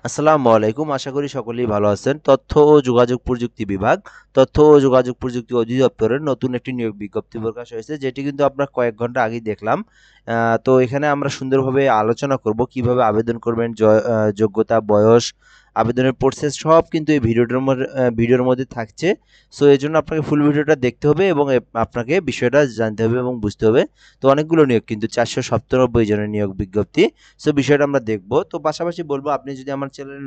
আসসালামু আলাইকুম। আশা করি সকলেই ভালো আছেন। তথ্য ও যোগাযোগ প্রযুক্তি বিভাগ, তথ্য ও যোগাযোগ প্রযুক্তি অধিদপ্তরের নতুন একটি নিয়োগ বিজ্ঞপ্তি প্রকাশ হয়েছে, যেটি কিন্তু আমরা কয়েক ঘন্টা আগেই দেখলাম। তো এখানে আমরা সুন্দরভাবে আলোচনা করব কিভাবে আবেদন করবেন, যোগ্যতা, বয়স, আবেদনের প্রসেস সব কিন্তু এই ভিডিওর মধ্যে থাকছে। সো এজন্য আপনাকে ফুল ভিডিওটা দেখতে হবে এবং আপনাকে বিষয়টা জানতে হবে এবং বুঝতে হবে। তো অনেকগুলো নিয়োগ, কিন্তু 497 জনের নিয়োগ বিজ্ঞপ্তি। সো বিষয়টা আমরা দেখব। তো পাশাপাশি বলবো, আপনি যদি আমার চ্যানেলে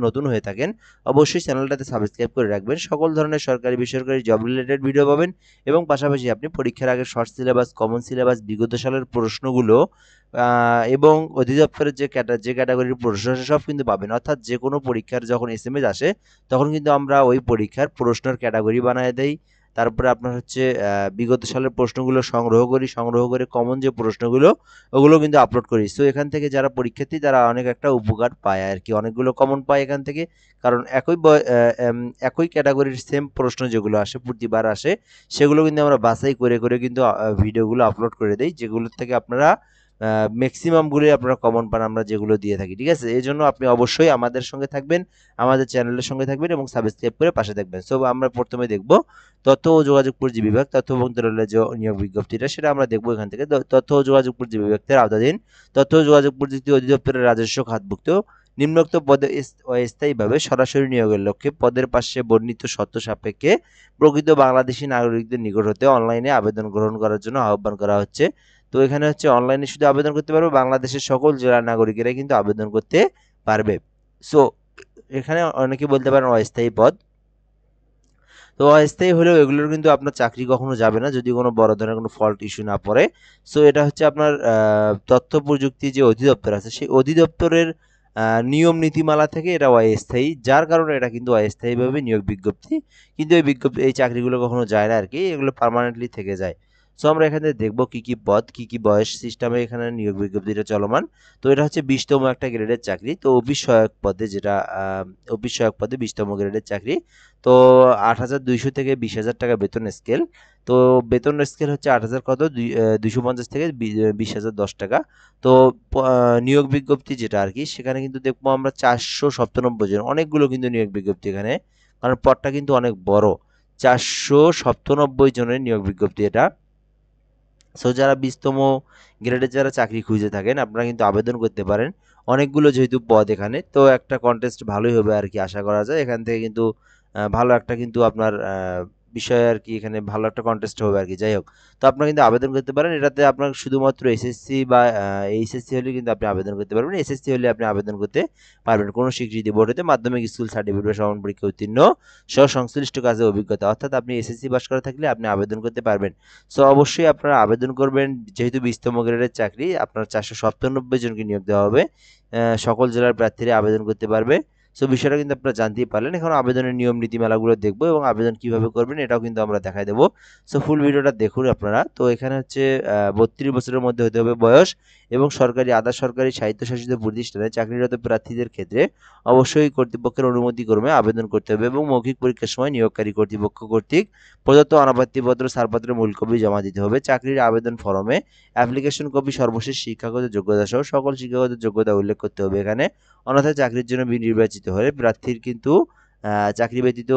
নতুন হয়ে থাকেন, অবশ্যই চ্যানেলটাতে সাবস্ক্রাইব করে রাখবেন। সকল ধরনের সরকারি বেসরকারি জব রিলেটেড ভিডিও পাবেন এবং পাশাপাশি আপনি পরীক্ষার আগে শর্ট সিলেবাস, কমন সিলেবাস, বিগত সালের প্রশ্নগুলো এবং অধিদপ্তরের যে ক্যাটাগরির প্রশ্ন আছে সব কিন্তু পাবেন। অর্থাৎ যে কোনো পরীক্ষার যখন এসএমএস আসে তখন কিন্তু আমরা ওই পরীক্ষার প্রশ্নের ক্যাটাগরি বানায় দেই। তারপরে আপনার হচ্ছে বিগত সালের প্রশ্নগুলো সংগ্রহ করে কমন যে প্রশ্নগুলো ওগুলো কিন্তু আপলোড করি। সো এখান থেকে যারা পরীক্ষার্থী তারা অনেক একটা উপকার পায় আর কি, অনেকগুলো কমন পায় এখান থেকে। কারণ একই ক্যাটাগরির সেম প্রশ্ন যেগুলো আসে, প্রতিবার আসে, সেগুলো কিন্তু আমরা বাছাই করে কিন্তু ভিডিওগুলো আপলোড করে দেই, যেগুলোর থেকে আপনারা ম্যাক্সিমামগুলোই আপনারা কমন পান আমরা যেগুলো দিয়ে থাকি। ঠিক আছে, এই জন্য আপনি অবশ্যই আমাদের সঙ্গে থাকবেন, আমাদের চ্যানেলের সঙ্গে থাকবেন এবং সাবস্ক্রাইব করে পাশে থাকবেন। সো আমরা প্রথমে দেখব তথ্য ও যোগাযোগ প্রযুক্তি বিভাগ, তথ্য মন্ত্রণালয়ের যে নিয়োগ বিজ্ঞপ্তিটা সেটা আমরা দেখবো এখান থেকে। তথ্য ও যোগাযোগ প্রযুক্তি বিভাগের আওতাধীন তথ্য ও যোগাযোগ প্রযুক্তি অধিদপ্তরের রাজস্ব খাতভুক্ত নিম্নোক্ত পদে অস্থায়ীভাবে সরাসরি নিয়োগের লক্ষ্যে পদের পাশে বর্ণিত শর্ত সাপেক্ষে প্রকৃত বাংলাদেশি নাগরিকদের নিকট হতে অনলাইনে আবেদন গ্রহণ করার জন্য আহ্বান করা হচ্ছে। তো এখানে হচ্ছে অনলাইনে শুধু আবেদন করতে পারবে, বাংলাদেশের সকল জেলার নাগরিকেরাই কিন্তু আবেদন করতে পারবে। সো এখানে অনেকে বলতে পারেন অস্থায়ী পদ। তো অস্থায়ী হলেও এগুলোর কিন্তু আপনার চাকরি কখনো যাবে না যদি কোনো বড় ধরনের কোনো ফল্ট ইস্যু না পড়ে। সো এটা হচ্ছে আপনার তথ্য প্রযুক্তি যে অধিদপ্তর আছে সেই অধিদপ্তরের নিয়ম নীতিমালা থেকে এটা অস্থায়ী, যার কারণে এটা কিন্তু অস্থায়ীভাবে নিয়োগ বিজ্ঞপ্তি। কিন্তু এই চাকরিগুলো কখনো যায় না আর কি, এগুলো পার্মানেন্টলি থেকে যায়। সো আমরা এখানে দেখবো কি কি পদ, কি কি বয়স সিস্টেমে এখানে নিয়োগ বিজ্ঞপ্তিটা চলমান। তো এটা হচ্ছে 20তম একটা গ্রেডের চাকরি। তো অফিস সহায়ক পদে, যেটা অফিস সহায়ক পদে 20তম গ্রেডের চাকরি। তো 8,200 থেকে 20,000 টাকা বেতন স্কেল। তো বেতন স্কেল হচ্ছে 8,000 কত 250 থেকে 20,010 টাকা। তো নিয়োগ বিজ্ঞপ্তি যেটা আর কি, সেখানে কিন্তু দেখবো আমরা 497 জন, অনেকগুলো কিন্তু নিয়োগ বিজ্ঞপ্তি এখানে, কারণ পদটা কিন্তু অনেক বড়। 497 জনের নিয়োগ বিজ্ঞপ্তি এটা। সো যারা 20তম গ্রেডে যারা চাকরি খুঁজে থাকেন আপনারা কিন্তু আবেদন করতে পারেন। অনেকগুলো যেহেতু পদ এখানে, তো একটা কন্টেস্ট ভালোই হবে আর কি, আশা করা যায় এখান থেকে কিন্তু ভালো একটা কিন্তু আপনার বিষয় আর কি, এখানে ভালো একটা কন্টেস্ট হবে আর কি। যাই হোক, তো আপনারা কিন্তু আবেদন করতে পারেন। এটাতে আপনার শুধুমাত্র এসএসসি বা এইচএসসি হলে কিন্তু আপনি আবেদন করতে পারবেন। এসএসসি হলে আপনি আবেদন করতে পারবেন কোনো স্বীকৃতি বোর্ড হতে, মাধ্যমিক স্কুল সার্টিফিকেট বা সমান পরীক্ষা উত্তীর্ণ সহ সংশ্লিষ্ট কাজে অভিজ্ঞতা, অর্থাৎ আপনি এসএসসি পাস করা থাকলে আপনি আবেদন করতে পারবেন। সো অবশ্যই আপনারা আবেদন করবেন, যেহেতু 20তম গ্রেডের চাকরি, আপনার 497 জনকে নিয়োগ দেওয়া হবে। সকল জেলার প্রার্থীরা আবেদন করতে পারবে। সো বিষয়টা কিন্তু আপনারা জানতেই পারলেন। এখন আবেদনের নিয়ম নীতিমালাগুলো দেখবো এবং আবেদন কিভাবে করবেন এটাও কিন্তু আমরা দেখাই দেবো। সো ফুল ভিডিওটা দেখুন আপনারা। তো এখানে হচ্ছে 32 বছরের মধ্যে হতে হবে বয়স এবং সরকারি, আধা সরকারি, স্বায়ত্তশাসিত প্রতিষ্ঠানে চাকরিরত প্রার্থীদের ক্ষেত্রে অবশ্যই কর্তৃপক্ষের অনুমতিক্রমে আবেদন করতে হবে এবং মৌখিক পরীক্ষার সময় নিয়োগকারী কর্তৃপক্ষ কর্তৃক প্রদত্ত অনাপত্তিপত্র ছাড়পত্রের মূল কপি জমা দিতে হবে। চাকরির আবেদন ফরমে অ্যাপ্লিকেশন কপি, সর্বশেষ শিক্ষাগত যোগ্যতা সহ সকল শিক্ষাগত যোগ্যতা উল্লেখ করতে হবে এখানে। অন্যথায় চাকরির জন্য নির্বাচিত হলে প্রার্থীর কিন্তু চাকরি ব্যতীত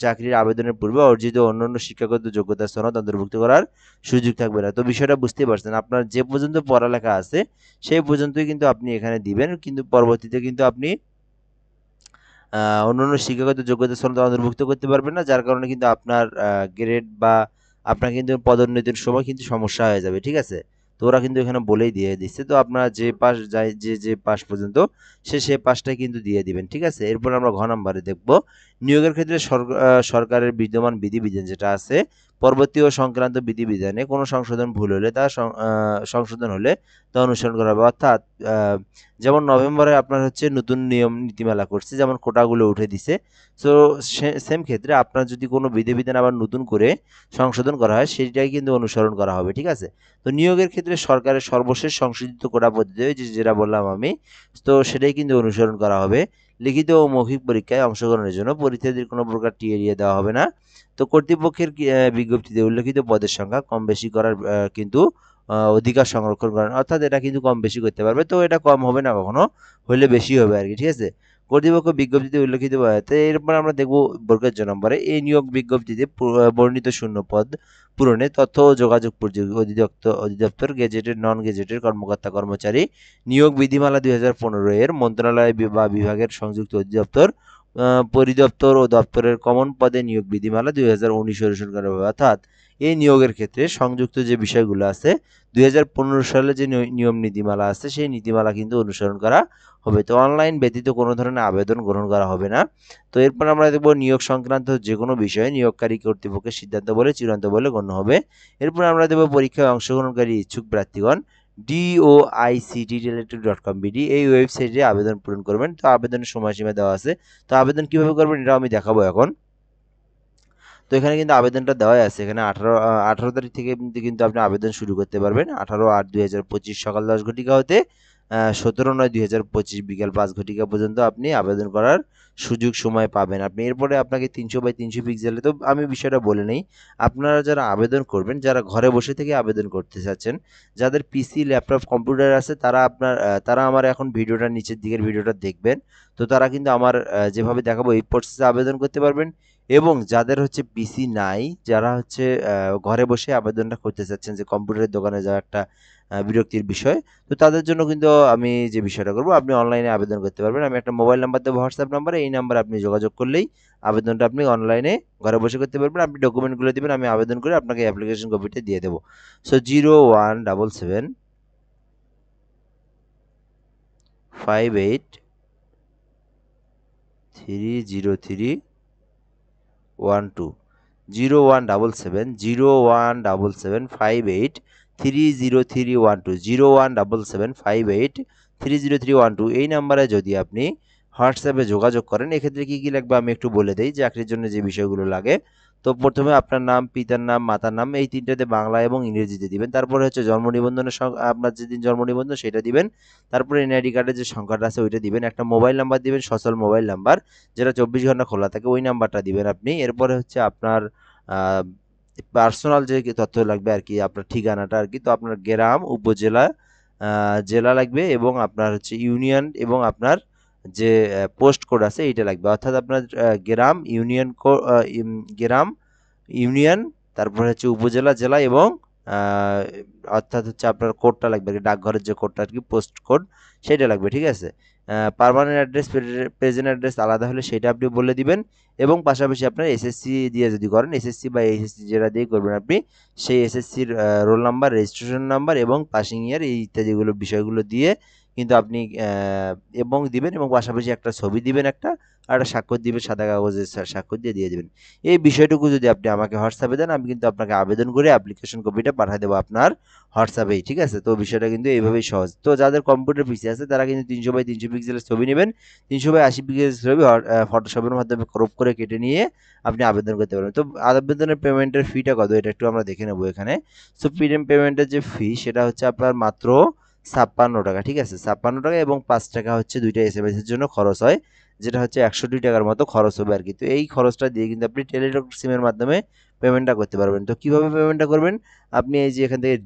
চাকরির আবেদনের পূর্বে অর্জিত অন্যান্য শিক্ষাগত যোগ্যতা সনদ অন্তর্ভুক্ত করার সুযোগ থাকবে না। তো বিষয়টা বুঝতেই পারছেন, আপনার যে পর্যন্ত পড়ালেখা আছে সেই পর্যন্তই কিন্তু আপনি এখানে দিবেন, কিন্তু পরবর্তীতে কিন্তু আপনি অন্যান্য শিক্ষাগত যোগ্যতা সনদ অন্তর্ভুক্ত করতে পারবেন না, যার কারণে কিন্তু আপনার গ্রেড বা আপনার কিন্তু পদোন্নতির সময় কিন্তু সমস্যা হয়ে যাবে। ঠিক আছে, তো ওরা কিন্তু এখানে বলেই দিয়ে দিচ্ছে। তো আপনারা যে পাস যায়, যে পাস পর্যন্ত সে পাসটাই কিন্তু দিয়ে দিবেন। ঠিক আছে, এরপর আমরা ঘ নাম্বারে দেখব নিয়োগের ক্ষেত্রে সরকারের বিদ্যমান বিধিবিধান যেটা আছে, পরবর্তী ও সংক্রান্ত বিধিবিধানে কোনো সংশোধন ভুল হলে তা সংশোধন হলে তা অনুসরণ করা হবে। অর্থাৎ যেমন নভেম্বরে আপনার হচ্ছে নতুন নিয়ম নীতিমালা করছে, যেমন কোটাগুলো উঠে দিছে। সো সেম ক্ষেত্রে আপনার যদি কোনো বিধিবিধান আবার নতুন করে সংশোধন করা হয় সেটাই কিন্তু অনুসরণ করা হবে। ঠিক আছে, তো নিয়োগের ক্ষেত্রে সরকারের সর্বশেষ সংশোধিত কোটা পদ্ধতি যেটা বললাম আমি, তো সেটাই কিন্তু অনুসরণ করা হবে। লিখিত ও মৌখিক পরীক্ষায় অংশগ্রহণের জন্য পরীক্ষার্থীর কোনো প্রকার টি এড়িয়ে দেওয়া হবে না। তো কর্তৃপক্ষের বিজ্ঞপ্তিতে উল্লেখিত পদের সংখ্যা কম বেশি করার কিন্তু অধিকার সংরক্ষণ করেন, অর্থাৎ এটা কিন্তু কম বেশি করতে পারবে। তো এটা কম হবে না কখনো, হলে বেশি হবে আর কি। ঠিক আছে, কর্তৃপক্ষ বিজ্ঞপ্তিতে উল্লেখিত এরপর আমরা দেখব বর্গের জ নম্বরে এই নিয়োগ বিজ্ঞপ্তিতে বর্ণিত শূন্য পদ পূরণে তথ্য ও যোগাযোগ প্রযুক্তি অধিদপ্তর গেজেটেড নন গেজেটেড কর্মকর্তা কর্মচারী নিয়োগ বিধিমালা 2015 এর মন্ত্রণালয় বা বিভাগের সংযুক্ত অধিদপ্তর পরিদপ্তর ও দপ্তরের কমন পদে নিয়োগ বিধিমালা 2019 অনুসরণ করা হবে। অর্থাৎ এই নিয়োগের ক্ষেত্রে সংযুক্ত যে বিষয়গুলো আছে 2015 সালে যে নিয়ম নীতিমালা আছে সেই নীতিমালা কিন্তু অনুসরণ করা হবে। তো অনলাইন ব্যতীত কোনো ধরনের আবেদন গ্রহণ করা হবে না। তো এরপর আমরা দেখব নিয়োগ সংক্রান্ত যে কোনো বিষয়ে নিয়োগকারী কর্তৃপক্ষের সিদ্ধান্ত বলে চূড়ান্ত বলে গণ্য হবে। এরপর আমরা দেব পরীক্ষায় অংশগ্রহণকারী ইচ্ছুক প্রার্থীগণ doictrelated.com.bd এই ওয়েবসাইটে আবেদন পূরণ করবেন। তো আবেদনের সময়সীমা দেওয়া আছে। তো আবেদন কিভাবে করবেন এটা আমি দেখাবো এখন। তো এখানে কিন্তু আবেদনটা দেওয়াই আছে। এখানে 18 তারিখ থেকে কিন্তু আপনি আবেদন শুরু করতে পারবেন। 18/8/2025 সকাল 10 ঘটিকা হতে 17/9/2025 বিকাল 5 ঘটিকা পর্যন্ত আপনি আবেদন করার সুযোগ সময় পাবেন। আপনি এরপরে আপনাকে 300/300 পিক্সেলে, তো আমি বিষয়টা বলে নেই, আপনারা যারা আবেদন করবেন, যারা ঘরে বসে থেকে আবেদন করতে চাচ্ছেন, যাদের পিসি ল্যাপটপ কম্পিউটার আছে তারা আমার এখন ভিডিওটা নিচের দিকের ভিডিওটা দেখবেন। তো তারা কিন্তু আমার যেভাবে দেখাবো এই প্রসেসে আবেদন করতে পারবেন। এবং যাদের হচ্ছে পিসি নাই, যারা হচ্ছে ঘরে বসে আবেদনটা করতে চাচ্ছেন, যে কম্পিউটারের দোকানে যাওয়া একটা বিরক্তির বিষয়, তো তাদের জন্য কিন্তু আমি যে বিষয়টা করব, আপনি অনলাইনে আবেদন করতে পারবেন। আমি একটা মোবাইল নাম্বার দেবো, হোয়াটসঅ্যাপ নাম্বারে, এই নাম্বারে আপনি যোগাযোগ করলেই আবেদনটা আপনি অনলাইনে ঘরে বসে করতে পারবেন। আপনি ডকুমেন্টগুলো দেবেন, আমি আবেদন করে আপনাকে অ্যাপ্লিকেশন কপিটা দিয়ে দেবো। সো 0177 58 303 12 0177 30312 0177 এই নাম্বারে যদি আপনি হোয়াটসঅ্যাপে যোগাযোগ করেন, এক্ষেত্রে কি কি লাগবে আমি একটু বলে দেই। চাকরির জন্য যে বিষয়গুলো লাগে, তো প্রথমে আপনার নাম, পিতার নাম, মাতার নাম, এই তিনটাতে বাংলা এবং ইংরেজিতে দিবেন। তারপরে হচ্ছে জন্ম নিবন্ধনের আপনার যেদিন জন্ম নিবন্ধন সেটা দিবেন। তারপরে এনআইডি কার্ডের যে সংখ্যাটা আছে ওইটা দিবেন। একটা মোবাইল নাম্বার দিবেন, সচল মোবাইল নাম্বার যেটা 24 ঘন্টা খোলা থাকে, ওই নাম্বারটা দিবেন আপনি। এরপরে হচ্ছে আপনার পার্সোনাল যে তথ্য লাগবে আর কি, আপনার ঠিকানাটা আর কি। তো আপনার গ্রাম, উপজেলা, জেলা লাগবে এবং আপনার হচ্ছে ইউনিয়ন এবং আপনার যে পোস্ট কোড আছে এইটা লাগবে। অর্থাৎ আপনার গ্রাম, ইউনিয়ন, তারপর হচ্ছে উপজেলা, জেলা এবং অর্থাৎ হচ্ছে আপনার কোডটা লাগবে, ডাকঘরের যে কোডটা আর কি, পোস্ট কোড, সেটা লাগবে, ঠিক আছে। পার্মানেন্ট অ্যাড্রেস, প্রেজেন্ট অ্যাড্রেস আলাদা হলে সেটা আপনি বলে দিবেন। এবং পাশাপাশি আপনার এসএসসি দিয়ে যদি করেন, এসএসসি বা এইচএসসি যেটা দিয়ে করবেন আপনি, সেই এসএসসির রোল নাম্বার, রেজিস্ট্রেশন নাম্বার এবং পাসিং ইয়ার, এই ইত্যাদিগুলো বিষয়গুলো দিয়ে কিন্তু আপনি এবং দিবেন, এবং পাশাপাশি একটা ছবি দিবেন, আর একটা স্বাক্ষর দিবেন, সাদা কাগজের স্বাক্ষর দিয়ে দিবেন। এই বিষয়টুকু যদি আপনি আমাকে হোয়াটসঅ্যাপে দেন, আমি কিন্তু আপনাকে আবেদন করে অ্যাপ্লিকেশন কপিটা পাঠিয়ে দেবো আপনার হোয়াটসঅ্যাপেই, ঠিক আছে। তো বিষয়টা কিন্তু এইভাবেই সহজ। তো যাদের কম্পিউটার পিসি আছে তারা কিন্তু 300/300 পিক্সেলের ছবি নেবেন। 300/80 পিক্সেলের ছবি ফটোশপের মাধ্যমে ক্রপ করে কেটে নিয়ে আপনি আবেদন করতে পারবেন। তো আবেদনের পেমেন্টের ফিটা কত, এটা একটু আমরা দেখে নেবো এখানে। সো পেমেন্টের যে ফি সেটা হচ্ছে আপনার মাত্র 56 টাকা, ঠিক আছে। 56 টাকা এবং 5 টাকা হচ্ছে দুইটা এসএমএস এর জন্য খরচ হয়, যেটা হচ্ছে 102 টাকার মতো খরচ হবে আর কি। তো এই খরচটা দিয়ে কিন্তু আপনি টেলিটক সিমের মাধ্যমে পেমেন্টটা করতে পারবেন। তো কিভাবে পেমেন্টটা করবেন, আপনি এই যে এখান থেকে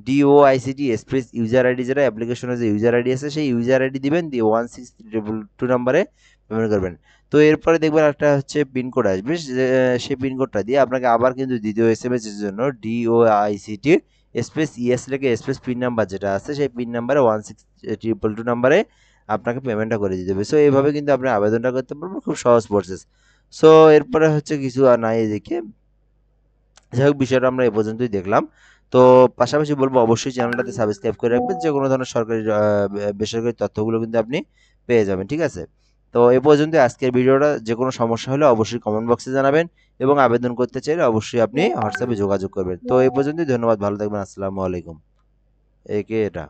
ডিওআইসিটি স্পেস ইউজার আইডি, যেটা অ্যাপ্লিকেশনের যে ইউজার আইডি আছে সেই ইউজার আইডি দিবেন, দিয়ে 16322 নাম্বারে পেমেন্ট করবেন। তো এরপরে দেখবেন একটা হচ্ছে পিনকোড আসবে, সেই পিনকোডটা দিয়ে আপনাকে আবার কিন্তু দ্বিতীয় এসএমএস এর জন্য ডিওআইসিটি স্পেস ইএস লেখে স্পেস পিন নাম্বার যেটা আছে সেই পিন নাম্বারে 16322 নাম্বারে আপনাকে পেমেন্টটা করে দিতে হবে। সো এইভাবে কিন্তু আপনি আবেদনটা করতে পারবেন, খুব সহজ প্রসেস। সো এরপরে হচ্ছে কিছু আর নাই এদিকে। যাই হোক, বিষয়টা আমরা এ পর্যন্তই দেখলাম। তো পাশাপাশি বলবো অবশ্যই চ্যানেলটাতে সাবস্ক্রাইব করে রাখবেন, যে কোনো ধরনের সরকারি বেসরকারি তথ্যগুলো কিন্তু আপনি পেয়ে যাবেন, ঠিক আছে। তো এ পর্যন্ত আজকের ভিডিওটা। যে কোনো সমস্যা হলে অবশ্যই কমেন্ট বক্সে জানাবেন এবং আবেদন করতে চাইলে অবশ্যই আপনি হোয়াটসঅ্যাপে যোগাযোগ করবেন। তো এ পর্যন্তই, ধন্যবাদ, ভালো থাকবেন, আসসালামু আলাইকুম। এটা